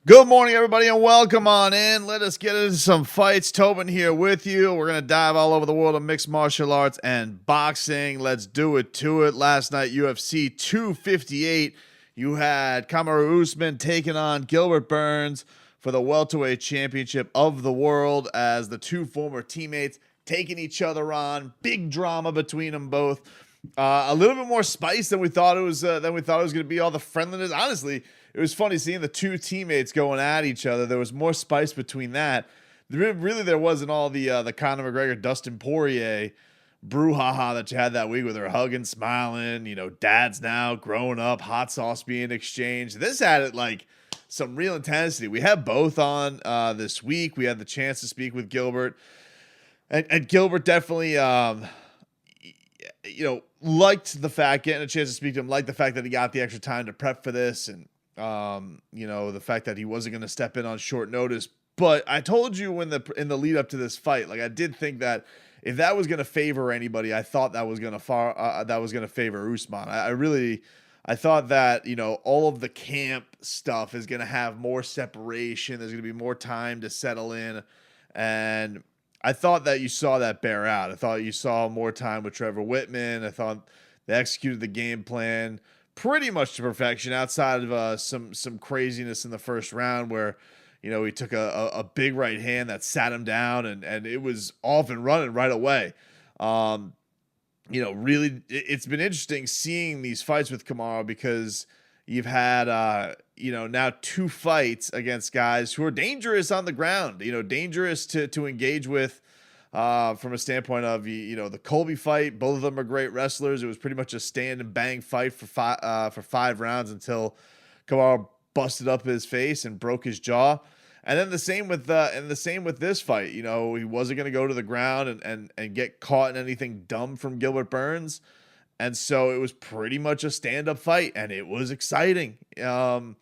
Good morning, everybody, and welcome on in. Let us get into some fights. Tobin here with you. We're going to dive all over the world of mixed martial arts and boxing. Let's do it to it. Last night, UFC 258. You had Kamaru Usman taking on Gilbert Burns for the welterweight championship of the world as the two former teammates taking each other on. Big drama between them both. A little bit more spice than we thought it was. Going to be. All the friendliness. Honestly, it was funny seeing the two teammates going at each other. There was more spice between that. Really, there wasn't all the Conor McGregor, Dustin Poirier brouhaha that you had that week with her hugging, smiling. Dads now growing up, hot sauce being exchanged. This had it like some real intensity. We had both on this week. We had the chance to speak with Gilbert, and Gilbert definitely. Liked the fact, getting a chance to speak to him, liked the fact that he got the extra time to prep for this, and the fact that he wasn't going to step in on short notice. But I told you in the lead up to this fight, like I did think that if that was going to favor anybody, I thought that was going to favor Usman. I thought that all of the camp stuff is going to have more separation. There's going to be more time to settle in, and I thought that you saw that bear out. I thought you saw more time with Trevor Whitman. I thought they executed the game plan pretty much to perfection, outside of some craziness in the first round where he took a big right hand that sat him down, and it was off and running right away. Really, it's been interesting seeing these fights with Kamaru because you've had now two fights against guys who are dangerous on the ground, dangerous to engage with from a standpoint of the Colby fight. Both of them are great wrestlers. It was pretty much a stand and bang fight for 5 rounds until Kamaru busted up his face and broke his jaw. And then the same with this fight. He wasn't going to go to the ground and get caught in anything dumb from Gilbert Burns. And so it was pretty much a stand-up fight, and it was exciting. Kamaru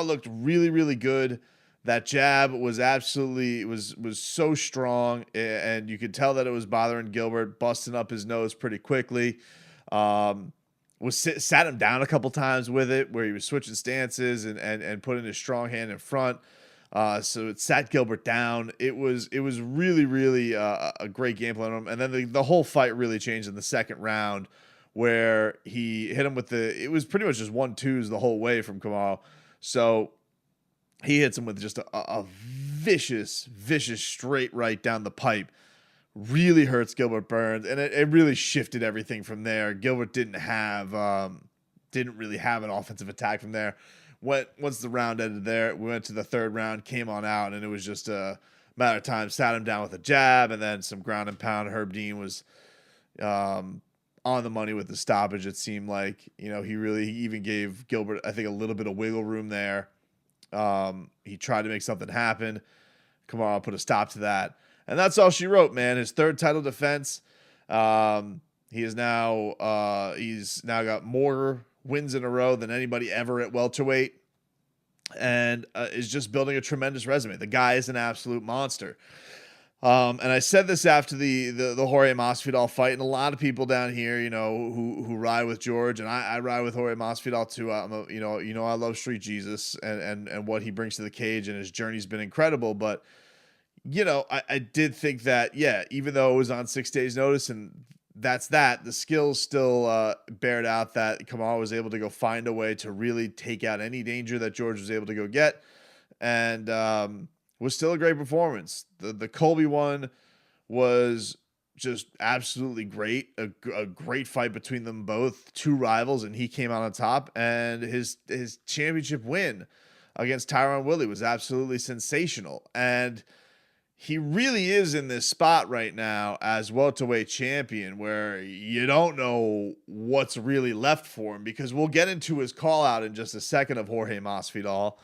looked really, really good. That jab was absolutely was so strong, and you could tell that it was bothering Gilbert, busting up his nose pretty quickly. Sat him down a couple times with it, where he was switching stances and putting his strong hand in front. So it sat Gilbert down. It was really, really a great game plan. And then the whole fight really changed in the second round, where he hit him with it was pretty much just 1-2s the whole way from Kamaru. So he hits him with just a vicious straight right down the pipe. Really hurts Gilbert Burns, and it really shifted everything from there. Gilbert didn't really have an offensive attack from there. Once the round ended there, we went to the third round, came on out, and it was just a matter of time. Sat him down with a jab, and then some ground and pound. Herb Dean was on the money with the stoppage. It seemed like he even gave Gilbert, I think, a little bit of wiggle room there. He tried to make something happen. Kamaru put a stop to that. And that's all she wrote, man. His third title defense. He's now got more wins in a row than anybody ever at welterweight, and is just building a tremendous resume. The guy is an absolute monster. And I said this after the Jorge Masvidal fight, and a lot of people down here, who ride with George, and I ride with Jorge Masvidal too. I love Street Jesus and what he brings to the cage, and his journey's been incredible. But I did think that, even though it was on 6 days' notice, and the skills still bared out that Kamaru was able to go find a way to really take out any danger that George was able to go get, and was still a great performance. The Colby one was just absolutely great, a great fight between them both, two rivals, and he came out on top, and his championship win against Tyron Woodley was absolutely sensational. And he really is in this spot right now as welterweight champion where you don't know what's really left for him, because we'll get into his call out in just a second of Jorge Masvidal,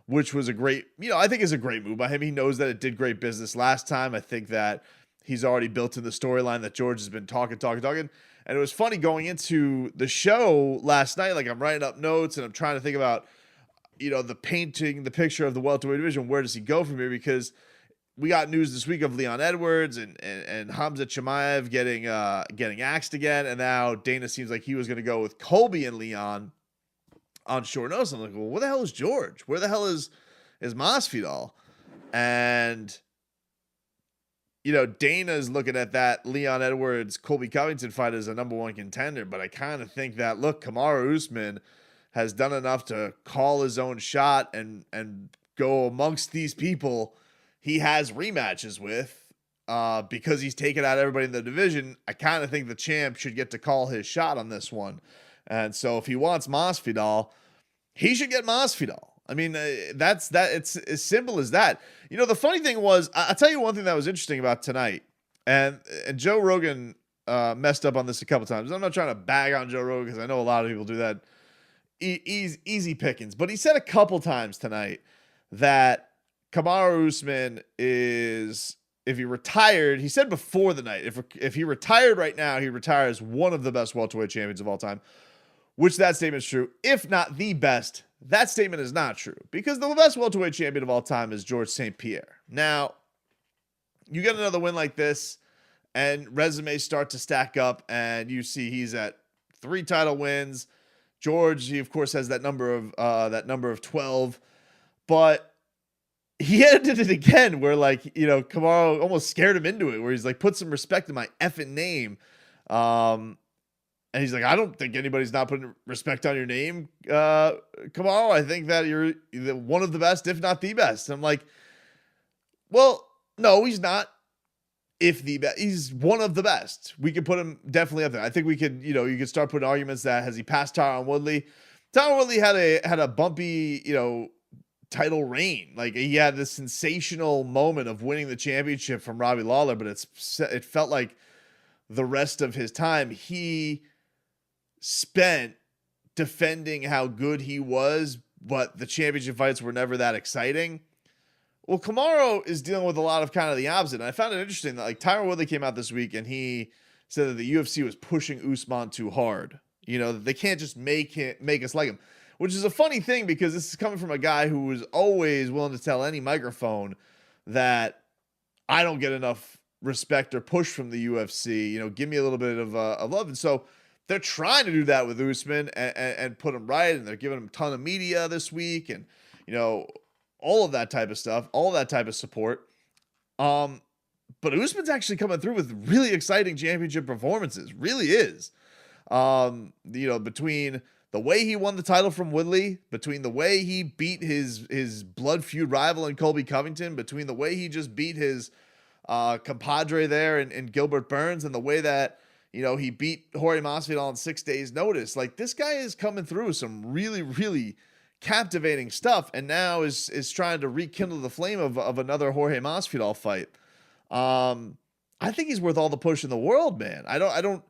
which was I think is a great move by him. He knows that it did great business last time. I think that he's already built in the storyline that George has been talking. And it was funny going into the show last night, like I'm writing up notes and I'm trying to think about, the picture of the welterweight division. Where does he go from here? Because we got news this week of Leon Edwards and Hamza Chimaev getting axed again, and now Dana seems like he was going to go with Colby and Leon. on short notice. I'm like, well, where the hell is George? Where the hell is Masvidal? And Dana's looking at that Leon Edwards, Colby Covington fight as a number one contender, but I kind of think that, look, Kamaru Usman has done enough to call his own shot and go amongst these people he has rematches with, because he's taken out everybody in the division. I kind of think the champ should get to call his shot on this one. And so if he wants Masvidal, he should get Masvidal. I mean, that's that. It's as simple as that. The funny thing was, I'll tell you one thing that was interesting about tonight, and Joe Rogan messed up on this a couple times. I'm not trying to bag on Joe Rogan because I know a lot of people do that. Easy pickings. But he said a couple times tonight that Kamaru Usman is, if he retired, he said before the night, if he retired right now, he retires one of the best welterweight champions of all time, which that statement is true. If not the best, that statement is not true, because the best welterweight champion of all time is George St. Pierre. Now, you get another win like this, and resumes start to stack up, and you see he's at 3 title wins. George, he of course has that number of 12, but he ended it again where, like, Kamaru almost scared him into it, where he's like, put some respect in my effing name. And he's like, I don't think anybody's not putting respect on your name, Kamaru. I think that you're one of the best, if not the best. And I'm like, well, no, he's not. If the best, he's one of the best. We could put him definitely up there. I think we could, you could start putting arguments that, has he passed Tyron Woodley? Tyron Woodley had a bumpy, title reign. Like, he had this sensational moment of winning the championship from Robbie Lawler, but it felt like the rest of his time he spent defending how good he was, but the championship fights were never that exciting. Well, Kamaru is dealing with a lot of kind of the opposite. And I found it interesting that, like, Tyron Woodley came out this week and he said that the UFC was pushing Usman too hard. That they can't just make us like him, which is a funny thing, because this is coming from a guy who was always willing to tell any microphone that I don't get enough respect or push from the UFC. Give me a little bit of love. And so they're trying to do that with Usman and put him right. And they're giving him a ton of media this week, and, all of that type of stuff, all of that type of support. But Usman's actually coming through with really exciting championship performances. Really is. Between the way he won the title from Woodley, between the way he beat his blood feud rival in Colby Covington, between the way he just beat his compadre there in Gilbert Burns, and the way that, he beat Jorge Masvidal on 6 days notice. Like, this guy is coming through some really, really captivating stuff, and now is trying to rekindle the flame of another Jorge Masvidal fight. I think he's worth all the push in the world, man. I don't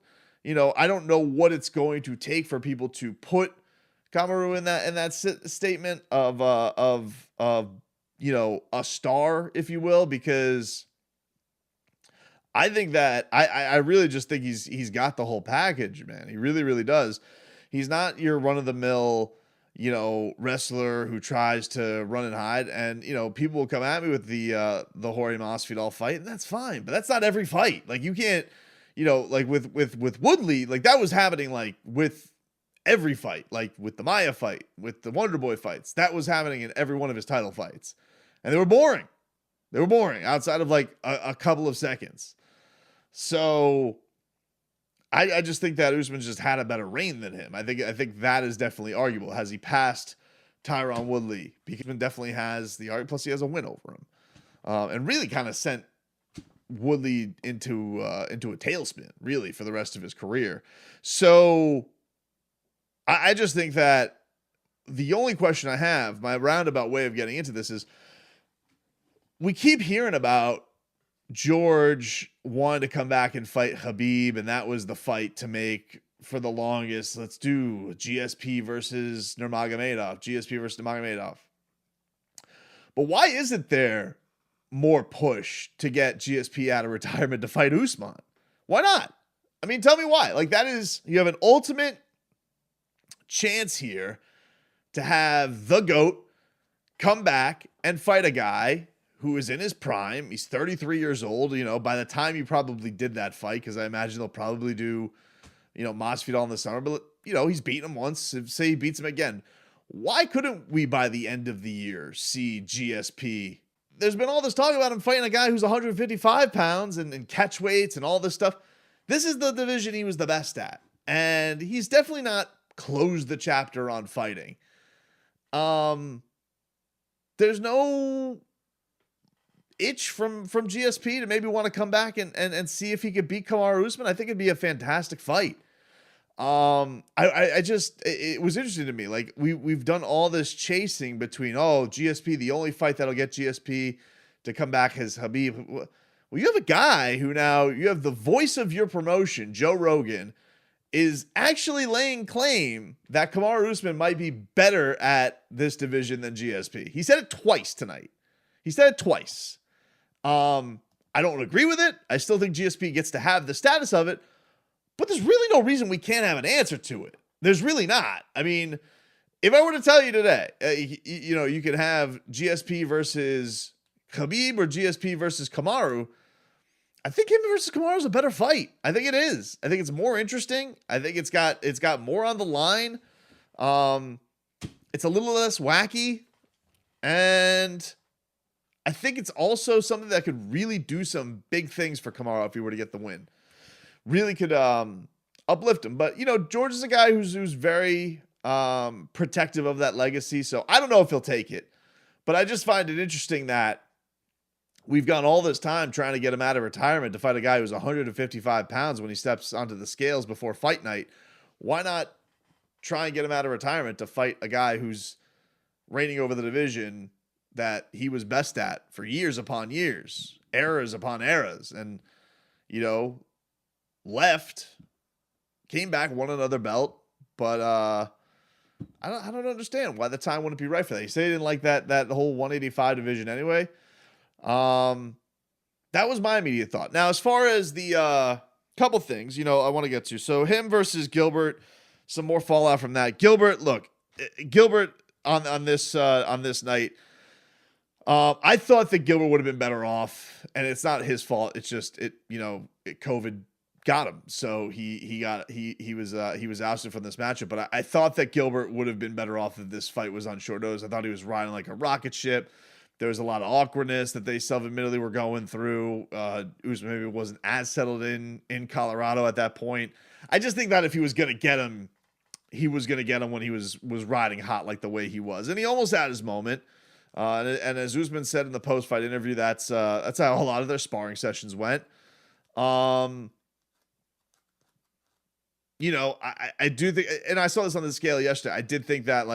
know what it's going to take for people to put Kamaru in that statement of a star, if you will, because I think that I really just think he's got the whole package, man. He really, really does. He's not your run of the mill, wrestler who tries to run and hide. And, people will come at me with the Jorge Masvidal fight, and that's fine, but that's not every fight. Like, you can't, like with Woodley, like, that was happening, like, with every fight, like with the Maya fight, with the Wonder Boy fights, that was happening in every one of his title fights. And they were boring. They were boring outside of, like, a couple of seconds. So I just think that Usman just had a better reign than him. I think that is definitely arguable. Has he passed Tyron Woodley? Because Usman definitely has the argument. Plus, he has a win over him, and really kind of sent Woodley into a tailspin, really, for the rest of his career. So I just think that the only question I have, my roundabout way of getting into this, is we keep hearing about George wanted to come back and fight Khabib, and that was the fight to make for the longest. Let's do GSP versus Nurmagomedov. GSP versus Nurmagomedov. But why isn't there more push to get GSP out of retirement to fight Usman? Why not? I mean, tell me why. Like, that is, you have an ultimate chance here to have the GOAT come back and fight a guy who is in his prime. He's 33 years old. By the time you probably did that fight, because I imagine they'll probably do, Masvidal in the summer, but, he's beaten him once. Say he beats him again. Why couldn't we by the end of the year see GSP? There's been all this talk about him fighting a guy who's 155 pounds and catch weights and all this stuff. This is the division he was the best at. And he's definitely not closed the chapter on fighting. There's no itch from GSP to maybe want to come back and see if he could beat Kamaru Usman. I think it'd be a fantastic fight. It was interesting to me. Like we've done all this chasing between, GSP, the only fight that'll get GSP to come back is Khabib. Well, you have a guy who now you have the voice of your promotion, Joe Rogan, is actually laying claim that Kamaru Usman might be better at this division than GSP. He said it twice tonight. He said it twice. I don't agree with it. I still think GSP gets to have the status of it, but there's really no reason we can't have an answer to it. There's really not. I mean, if I were to tell you today, you could have GSP versus Khabib or GSP versus Kamaru, I think him versus Kamaru is a better fight. I think it is. I think it's more interesting. I think it's got more on the line. It's a little less wacky, and I think it's also something that could really do some big things for Kamaru if he were to get the win. Really could uplift him. But, George is a guy who's very protective of that legacy, so I don't know if he'll take it. But I just find it interesting that we've gone all this time trying to get him out of retirement to fight a guy who's 155 pounds when he steps onto the scales before fight night. Why not try and get him out of retirement to fight a guy who's reigning over the division that he was best at for years upon years, eras upon eras, and, left, came back, won another belt, but I don't understand why the time wouldn't be right for that. He said he didn't like that whole 185 division anyway. That was my immediate thought. Now, as far as the couple things, I want to get to. So him versus Gilbert, some more fallout from that. Gilbert on this night, I thought that Gilbert would have been better off, and it's not his fault. It's just COVID got him, so he was ousted from this matchup. But I thought that Gilbert would have been better off if this fight was on short notice. I thought he was riding like a rocket ship. There was a lot of awkwardness that they self-admittedly were going through. Usman maybe wasn't as settled in Colorado at that point. I just think that if he was going to get him, he was going to get him when he was riding hot like the way he was. And he almost had his moment. And as Usman said in the post-fight interview, that's how a lot of their sparring sessions went. I do think, and I saw this on the scale yesterday, I did think that,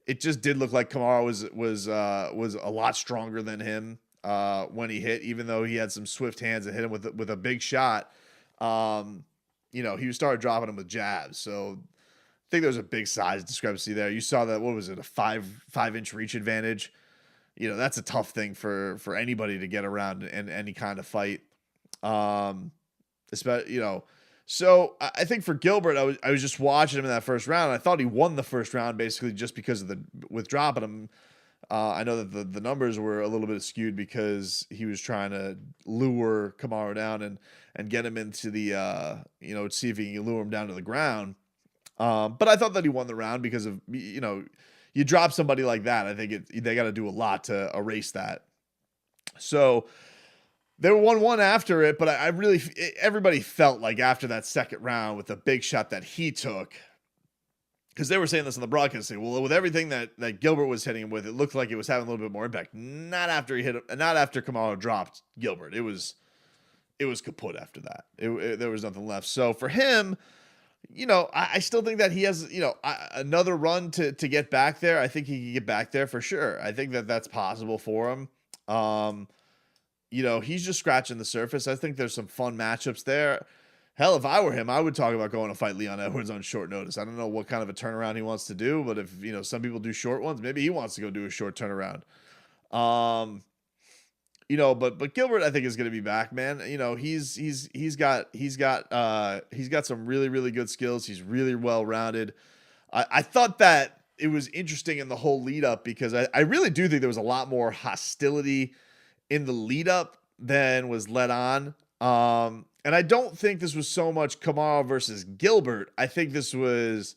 it just did look like Kamaru was a lot stronger than him when he hit, even though he had some swift hands that hit him with a big shot. He started dropping him with jabs. So I think there's a big size discrepancy there. You saw that, what was it, a 5-inch reach advantage? That's a tough thing for anybody to get around in any kind of fight. Especially, so I think for Gilbert, I was just watching him in that first round. And I thought he won the first round basically just because of with dropping him. I know that the numbers were a little bit skewed because he was trying to lure Kamaru down and get him into the see if he can lure him down to the ground. But I thought that he won the round because of you drop somebody like that. I think they got to do a lot to erase that. So they were 1-1 after it, but everybody felt like after that second round with the big shot that he took, because they were saying this on the broadcast, with everything that Gilbert was hitting him with, it looked like it was having a little bit more impact. Not after he hit him, not after Kamaru dropped Gilbert. It was kaput after that. There was nothing left. So for him, I still think that he has, another run to get back there. I think he can get back there for sure. I think that that's possible for him. He's just scratching the surface. I think there's some fun matchups there. Hell, if I were him, I would talk about going to fight Leon Edwards on short notice. I don't know what kind of a turnaround he wants to do, but if, some people do short ones, maybe he wants to go do a short turnaround. But Gilbert, I think, is going to be back, man. He's got some really, really good skills. He's really well-rounded. I thought that it was interesting in the whole lead up because I really do think there was a lot more hostility in the lead up than was let on. And I don't think this was so much Kamaru versus Gilbert. I think this was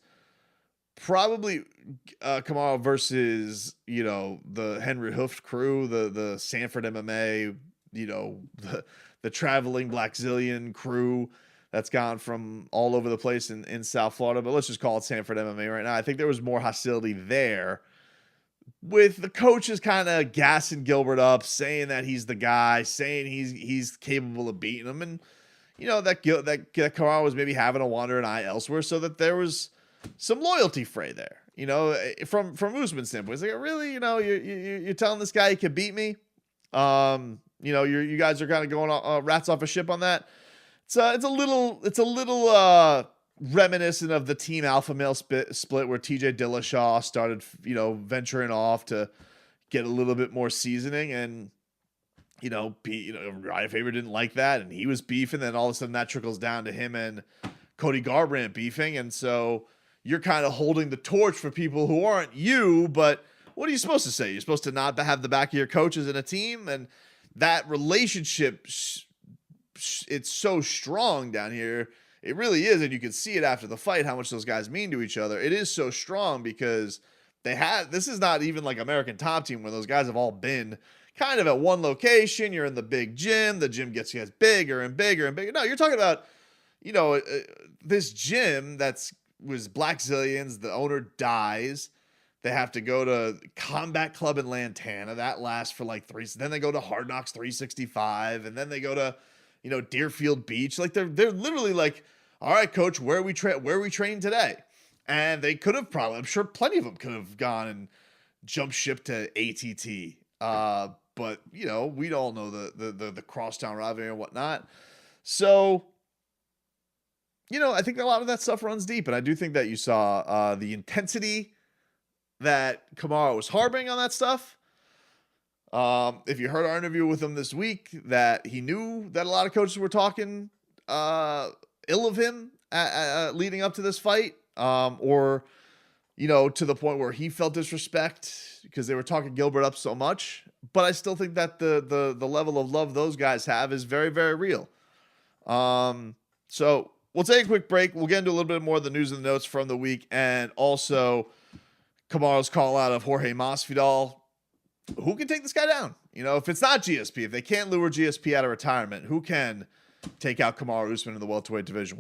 Probably Kamaru versus, the Henry Hooft crew, the Sanford MMA, the traveling Blackzilian crew that's gone from all over the place in South Florida. But let's just call it Sanford MMA right now. I think there was more hostility there, with the coaches kind of gassing Gilbert up, saying that he's the guy, saying he's capable of beating him, and that Kamaru was maybe having a wandering eye elsewhere, so that there was some loyalty fray there. From Usman's standpoint, it's like, really, you're telling this guy he can beat me. You guys are kind of going rats off a ship on that. It's a little reminiscent of the team alpha male split where TJ Dillashaw started, venturing off to get a little bit more seasoning, and Ryan Faber didn't like that, and he was beefing. Then all of a sudden that trickles down to him and Cody Garbrandt beefing, and so you're kind of holding the torch for people who aren't you. But what are you supposed to say? You're supposed to not have the back of your coaches in a team, and that relationship, it's so strong down here. It really is, and you can see it after the fight how much those guys mean to each other. It is so strong because this is not even like American Top Team where those guys have all been kind of at one location. You're in the big gym. The gym gets bigger and bigger and bigger. No, you're talking about, this gym was Blackzilians. The owner dies. They have to go to Combat Club in Lantana. That lasts for like then they go to Hard Knocks 365, and then they go to, Deerfield Beach. Like they're literally like, all right, coach, where are we training today? And they could have I'm sure plenty of them could have gone and jumped ship to ATT. But we all know the crosstown rivalry and whatnot. So, I think a lot of that stuff runs deep, and I do think that you saw the intensity that Kamaru was harboring on that stuff. If you heard our interview with him this week, that he knew that a lot of coaches were talking ill of him leading up to this fight, or to the point where he felt disrespect because they were talking Gilbert up so much. But I still think that the level of love those guys have is very, very real. So we'll take a quick break. We'll get into a little bit more of the news and the notes from the week, and also Kamaru's call out of Jorge Masvidal. Who can take this guy down? If it's not GSP, if they can't lure GSP out of retirement, who can take out Kamaru Usman in the welterweight division?